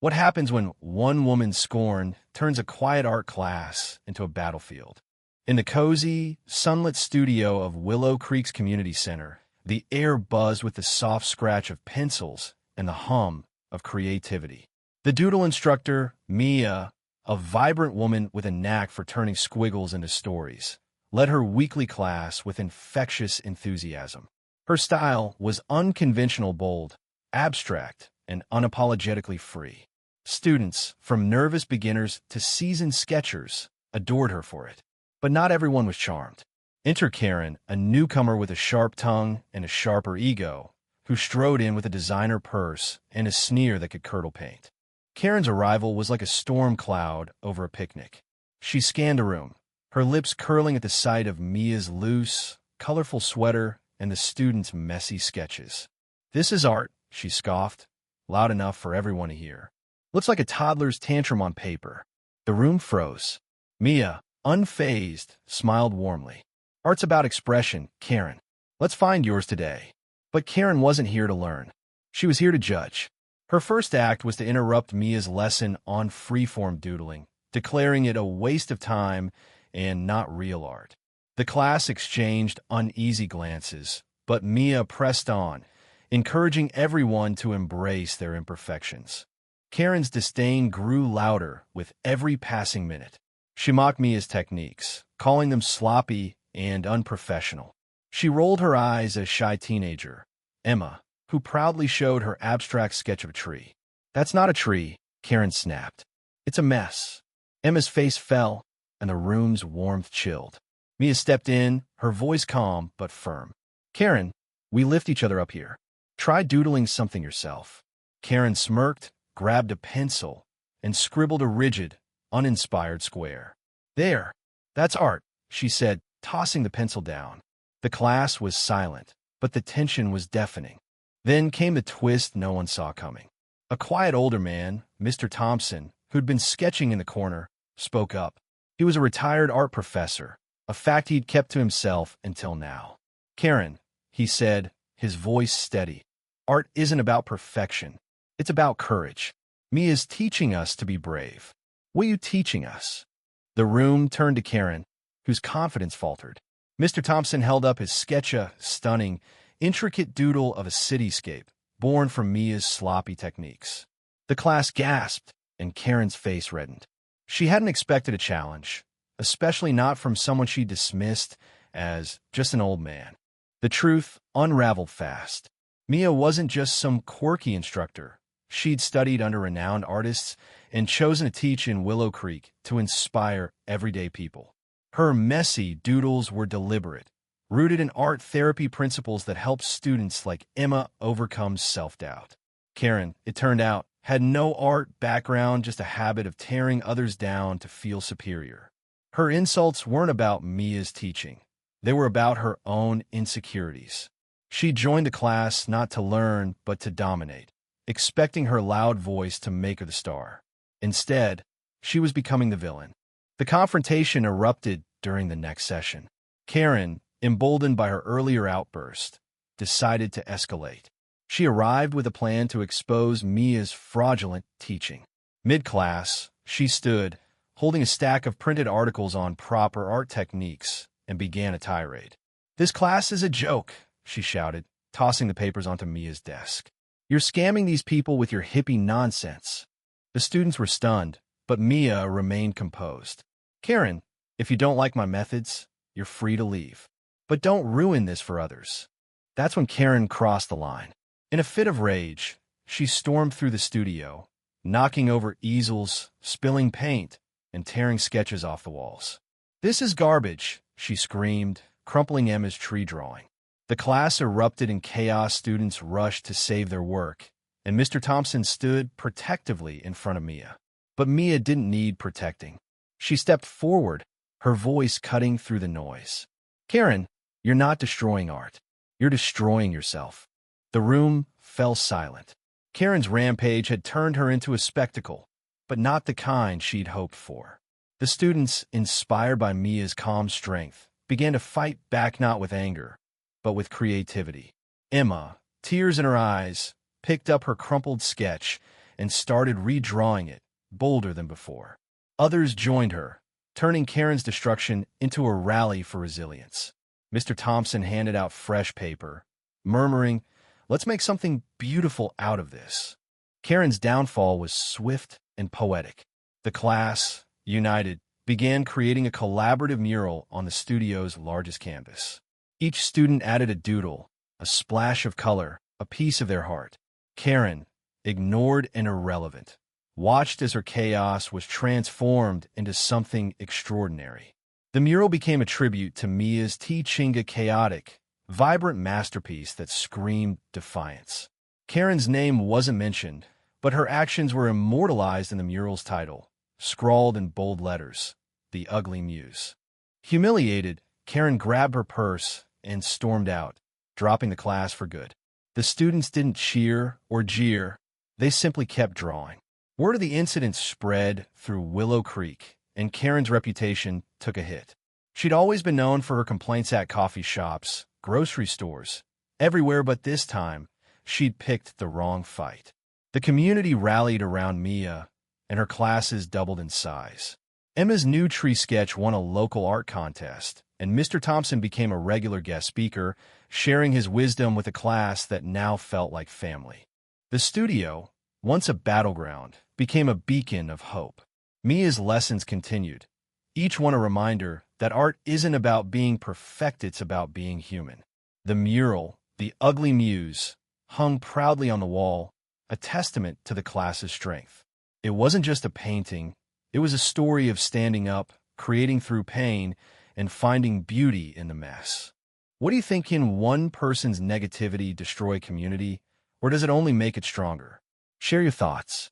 What happens when one woman's scorn turns a quiet art class into a battlefield? In the cozy, sunlit studio of Willow Creek's community center, the air buzzed with the soft scratch of pencils and the hum of creativity. The Doodle Instructor, Mia, a vibrant woman with a knack for turning squiggles into stories, led her weekly class with infectious enthusiasm. Her style was unconventional, bold, abstract, and unapologetically free. Students, from nervous beginners to seasoned sketchers, adored her for it. But not everyone was charmed. Enter Karen, a newcomer with a sharp tongue and a sharper ego, who strode in with a designer purse and a sneer that could curdle paint. Karen's arrival was like a storm cloud over a picnic. She scanned the room, her lips curling at the sight of Mia's loose, colorful sweater and the students' messy sketches. "This is art," she scoffed, loud enough for everyone to hear. "Looks like a toddler's tantrum on paper." The room froze. Mia, unfazed, smiled warmly. "Art's about expression, Karen. Let's find yours today." But Karen wasn't here to learn. She was here to judge. Her first act was to interrupt Mia's lesson on freeform doodling, declaring it a waste of time and not real art. The class exchanged uneasy glances, but Mia pressed on, encouraging everyone to embrace their imperfections. Karen's disdain grew louder with every passing minute. She mocked Mia's techniques, calling them sloppy and unprofessional. She rolled her eyes at a shy teenager, Emma, who proudly showed her abstract sketch of a tree. "That's not a tree," Karen snapped. "It's a mess." Emma's face fell, and the room's warmth chilled. Mia stepped in, her voice calm but firm. "Karen, we lift each other up here. Try doodling something yourself." Karen smirked, grabbed a pencil, and scribbled a rigid, uninspired square. "There, that's art," she said, tossing the pencil down. The class was silent, but the tension was deafening. Then came the twist no one saw coming. A quiet older man, Mr. Thompson, who'd been sketching in the corner, spoke up. He was a retired art professor, a fact he'd kept to himself until now. "Karen," he said, his voice steady, "art isn't about perfection. It's about courage. Mia's teaching us to be brave. What are you teaching us?" The room turned to Karen, whose confidence faltered. Mr. Thompson held up his sketch, a stunning, intricate doodle of a cityscape, born from Mia's sloppy techniques. The class gasped, and Karen's face reddened. She hadn't expected a challenge, especially not from someone she dismissed as just an old man. The truth unraveled fast. Mia wasn't just some quirky instructor. She'd studied under renowned artists and chosen to teach in Willow Creek to inspire everyday people. Her messy doodles were deliberate, rooted in art therapy principles that help students like Emma overcome self-doubt. Karen, it turned out, had no art background, just a habit of tearing others down to feel superior. Her insults weren't about Mia's teaching. They were about her own insecurities. She joined the class not to learn, but to dominate, expecting her loud voice to make her the star. Instead, she was becoming the villain. The confrontation erupted during the next session. Karen, emboldened by her earlier outburst, decided to escalate. She arrived with a plan to expose Mia's fraudulent teaching. Mid-class, she stood, holding a stack of printed articles on proper art techniques, and began a tirade. "This class is a joke," she shouted, tossing the papers onto Mia's desk. "You're scamming these people with your hippie nonsense." The students were stunned, but Mia remained composed. "Karen, if you don't like my methods, you're free to leave. But don't ruin this for others." That's when Karen crossed the line. In a fit of rage, she stormed through the studio, knocking over easels, spilling paint, and tearing sketches off the walls. "This is garbage," she screamed, crumpling Emma's tree drawing. The class erupted in chaos. Students rushed to save their work, and Mr. Thompson stood protectively in front of Mia. But Mia didn't need protecting. She stepped forward, her voice cutting through the noise. "Karen, you're not destroying art. You're destroying yourself." The room fell silent. Karen's rampage had turned her into a spectacle, but not the kind she'd hoped for. The students, inspired by Mia's calm strength, began to fight back, not with anger, but with creativity. Emma, tears in her eyes, picked up her crumpled sketch and started redrawing it, bolder than before. Others joined her, turning Karen's destruction into a rally for resilience. Mr. Thompson handed out fresh paper, murmuring, "Let's make something beautiful out of this." Karen's downfall was swift and poetic. The class, united, began creating a collaborative mural on the studio's largest canvas. Each student added a doodle, a splash of color, a piece of their heart. Karen, ignored and irrelevant, watched as her chaos was transformed into something extraordinary. The mural became a tribute to Mia's Chinga chaotic, vibrant masterpiece that screamed defiance. Karen's name wasn't mentioned, but her actions were immortalized in the mural's title, scrawled in bold letters, "The Ugly Muse." Humiliated, Karen grabbed her purse and stormed out, dropping the class for good. The students didn't cheer or jeer, they simply kept drawing. Word of the incident spread through Willow Creek, and Karen's reputation took a hit. She'd always been known for her complaints at coffee shops, grocery stores, everywhere, but this time, she'd picked the wrong fight. The community rallied around Mia, and her classes doubled in size. Emma's new tree sketch won a local art contest, and Mr. Thompson became a regular guest speaker, sharing his wisdom with a class that now felt like family. The studio, once a battleground, became a beacon of hope. Mia's lessons continued, each one a reminder that art isn't about being perfect, it's about being human. The mural, "The Ugly Muse," hung proudly on the wall, a testament to the class's strength. It wasn't just a painting, it was a story of standing up, creating through pain, and finding beauty in the mess. What do you think? Can one person's negativity destroy community, or does it only make it stronger? Share your thoughts.